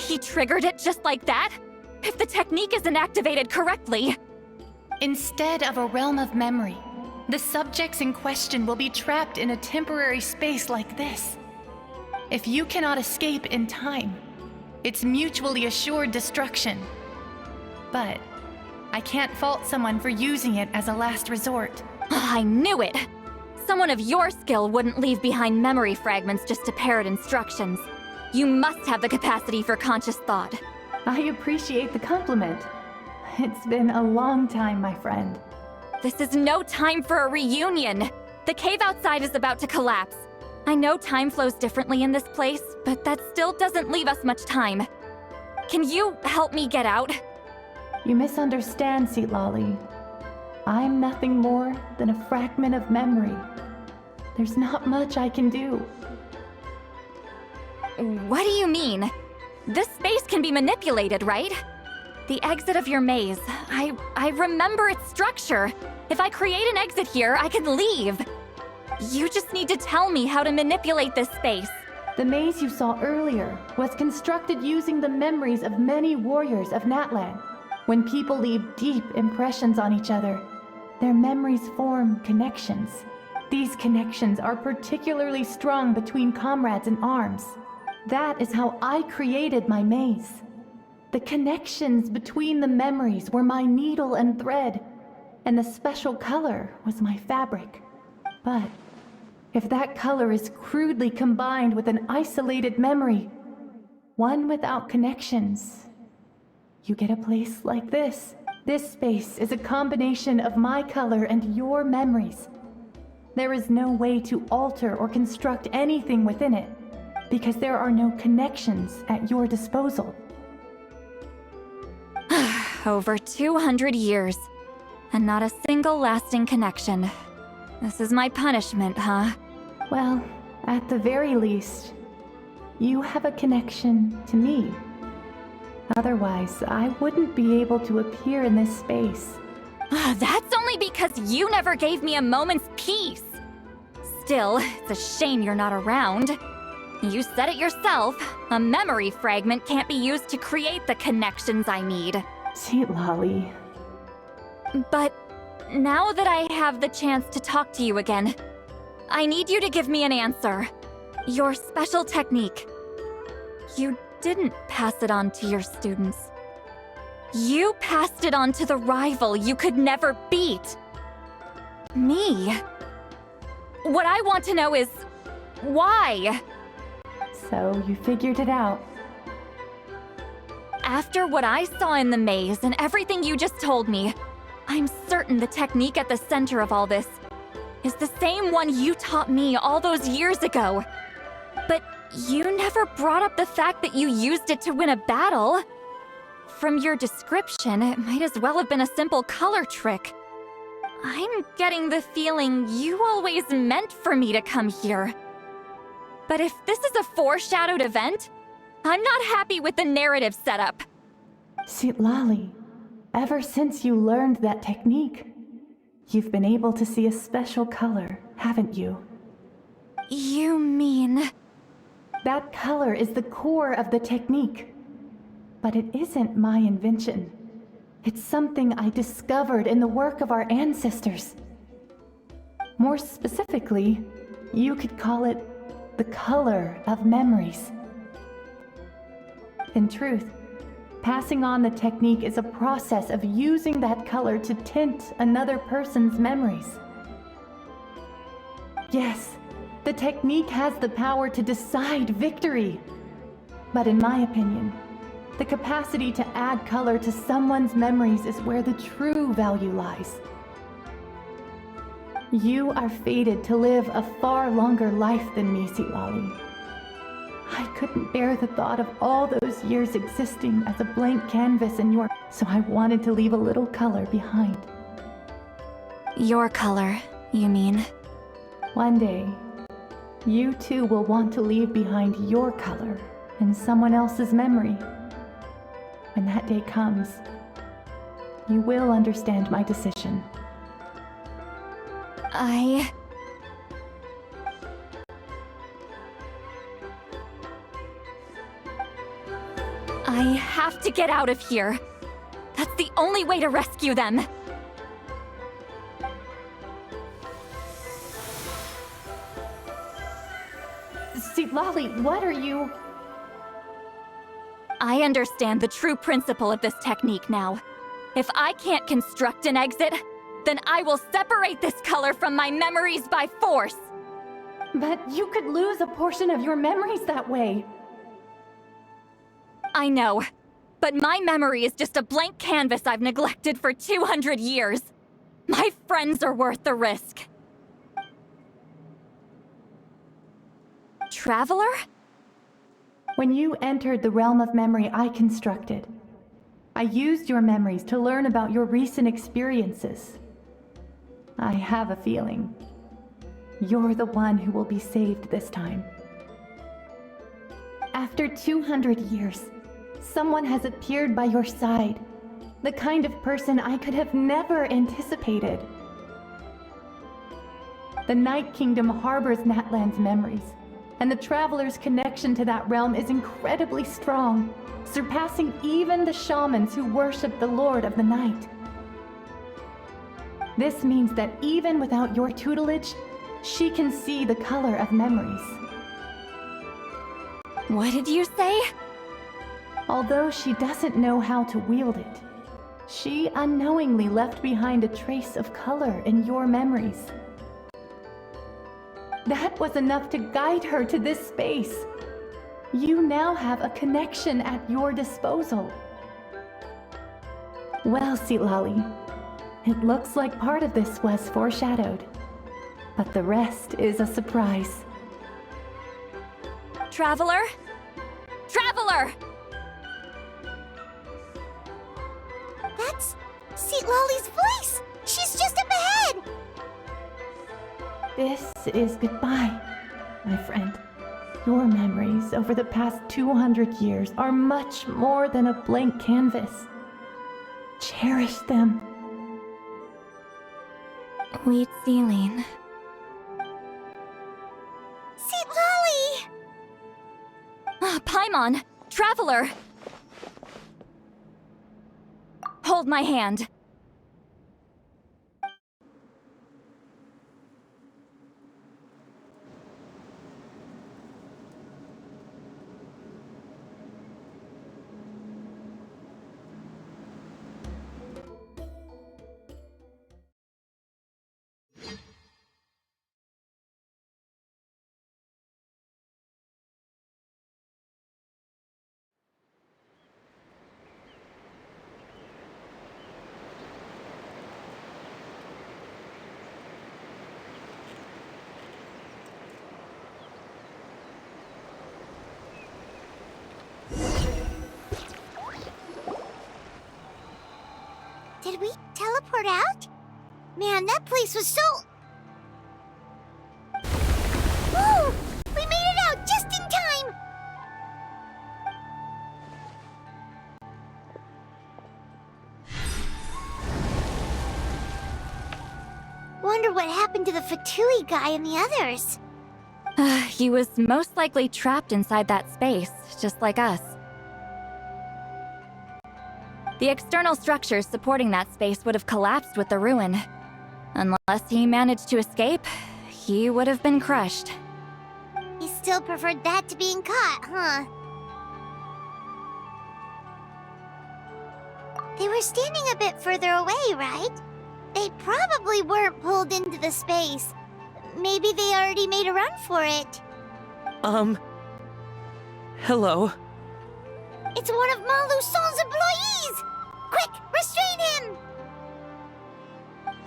He triggered it just like that? If the technique isn't activated correctly... Instead of a realm of memory, the subjects in question will be trapped in a temporary space like this. If you cannot escape in time, it's mutually assured destruction. But I can't fault someone for using it as a last resort. I knew it! Someone of your skill wouldn't leave behind memory fragments just to parrot instructions. You must have the capacity for conscious thought. I appreciate the compliment. It's been a long time, my friend. This is no time for a reunion! The cave outside is about to collapse. I know time flows differently in this place, but that still doesn't leave us much time. Can you help me get out? You misunderstand, citlali. I'm nothing more than a fragment of memory. There's not much I can do. What do you mean? This space can be manipulated, right? The exit of your maze. I remember its structure. If I create an exit here, I can leave. You just need to tell me how to manipulate this space. The maze you saw earlier was constructed using the memories of many warriors of Natlan. When people leave deep impressions on each other, their memories form connections. These connections are particularly strong between comrades in arms. That is how I created my maze. The connections between the memories were my needle and thread, and the special color was my fabric. But if that color is crudely combined with an isolated memory, one without connections, you get a place like this. This space is a combination of my color and your memories. There is no way to alter or construct anything within it, because there are no connections at your disposal. Over 200 years, and not a single lasting connection. This is my punishment, huh? Well, at the very least, you have a connection to me. Otherwise, I wouldn't be able to appear in this space. That's only because you never gave me a moment's peace. Still, it's a shame you're not around. You said it yourself. A memory fragment can't be used to create the connections I need. Citlali. But now that I have the chance to talk to you again, I need you to give me an answer. Your special technique. You didn't pass it on to your students. You passed it on to the rival you could never beat. Me. What I want to know is, why? So you figured it out. After what I saw in the maze and everything you just told me, I'm certain the technique at the center of all this is the same one you taught me all those years ago. But you never brought up the fact that you used it to win a battle. From your description, it might as well have been a simple color trick. I'm getting the feeling you always meant for me to come here. But if this is a foreshadowed event, I'm not happy with the narrative setup. Citlali, ever since you learned that technique, you've been able to see a special color, haven't you? You mean... That color is the core of the technique. But it isn't my invention. It's something I discovered in the work of our ancestors. More specifically, you could call it the color of memories. In truth, passing on the technique is a process of using that color to tint another person's memories. Yes, the technique has the power to decide victory. But in my opinion, the capacity to add color to someone's memories is where the true value lies. You are fated to live a far longer life than me, Citlali. I couldn't bear the thought of all those years existing as a blank canvas in your... So I wanted to leave a little color behind. Your color, you mean? One day, you too will want to leave behind your color in someone else's memory. When that day comes, you will understand my decision. I have to get out of here. That's the only way to rescue them. Citlali, what are you... I understand the true principle of this technique now. If I can't construct an exit, then I will separate this color from my memories by force. But you could lose a portion of your memories that way. I know, but my memory is just a blank canvas I've neglected for 200 years. My friends are worth the risk. Traveler? When you entered the realm of memory I constructed, I used your memories to learn about your recent experiences. I have a feeling you're the one who will be saved this time. After 200 years, someone has appeared by your side, the kind of person I could have never anticipated. The Night Kingdom harbors Natlan's memories, and the Traveler's connection to that realm is incredibly strong, surpassing even the shamans who worship the Lord of the Night. This means that even without your tutelage, she can see the color of memories. What did you say? Although she doesn't know how to wield it, she unknowingly left behind a trace of color in your memories. That was enough to guide her to this space. You now have a connection at your disposal. Well, citlali, it looks like part of this was foreshadowed, but the rest is a surprise. Traveler? Traveler! That's Citlali's voice! She's just up ahead! This is goodbye, my friend. Your memories over the past 200 years are much more than a blank canvas. Cherish them. Huitzilin. Citlali! Paimon! Traveler! Hold my hand. Did we teleport out? Man, that place was so... Whoa! We made it out just in time! Wonder what happened to the Fatui guy and the others. He was most likely trapped inside that space, just like us. The external structures supporting that space would have collapsed with the ruin. Unless he managed to escape, he would have been crushed. He still preferred that to being caught, huh? They were standing a bit further away, right? They probably weren't pulled into the space. Maybe they already made a run for it. Hello. It's one of Maluson's employees! Quick, restrain him!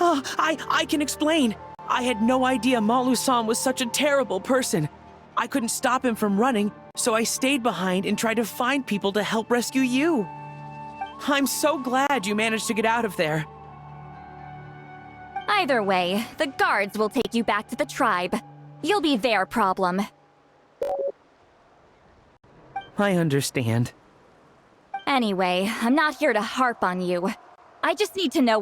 Oh, I can explain. I had no idea Malu-san was such a terrible person. I couldn't stop him from running, so I stayed behind and tried to find people to help rescue you. I'm so glad you managed to get out of there. Either way, the guards will take you back to the tribe. You'll be their problem. I understand. Anyway, I'm not here to harp on you. I just need to know